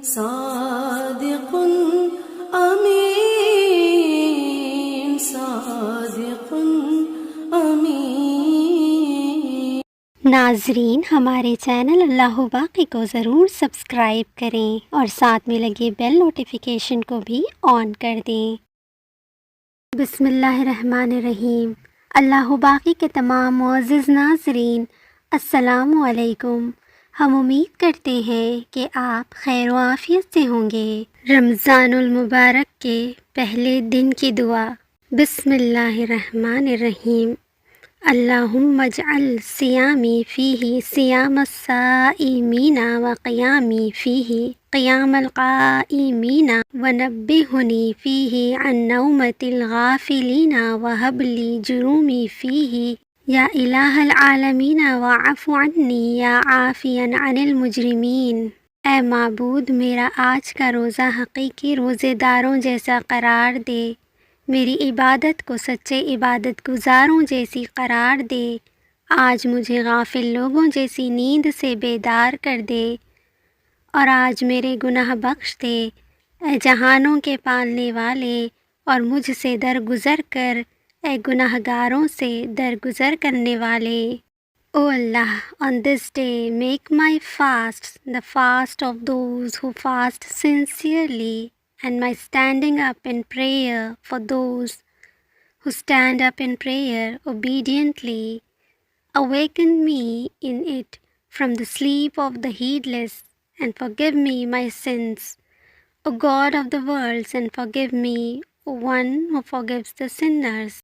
صادق امین، صادق امین۔ ناظرین، ہمارے چینل اللہ باقی کو ضرور سبسکرائب کریں اور ساتھ میں لگے بیل نوٹیفیکیشن کو بھی آن کر دیں۔ بسم اللہ الرحمن الرحیم۔ اللہ باقی کے تمام معزز ناظرین، السلام علیکم۔ ہم امید کرتے ہیں کہ آپ خیر و عافیت سے ہوں گے۔ رمضان المبارک کے پہلے دن کی دعا۔ بسم اللہ الرحمن الرحیم۔ اللہم اجعل صیامی فیہ صیام الصائمین وقیامی فیہ قیام القائمین ونبہنی فیہ عن نومۃ الغافلین وہب لی جرومی فیہ یا الہ العالمین واعف عنی یا عافیا عن المجرمین۔ اے معبود، میرا آج کا روزہ حقیقی روزے داروں جیسا قرار دے، میری عبادت کو سچے عبادت گزاروں جیسی قرار دے، آج مجھے غافل لوگوں جیسی نیند سے بیدار کر دے، اور آج میرے گناہ بخش دے، اے جہانوں کے پالنے والے، اور مجھ سے درگزر کر، اے گناہ گاروں سے درگزر کرنے والے۔ او اللہ، on this day make my fast the fast of those who fast sincerely, and my standing up in prayer for those who stand up in prayer obediently. Awaken me in it from the sleep of the heedless, and forgive me my sins, O God of the worlds, and forgive me, O one who forgives the sinners.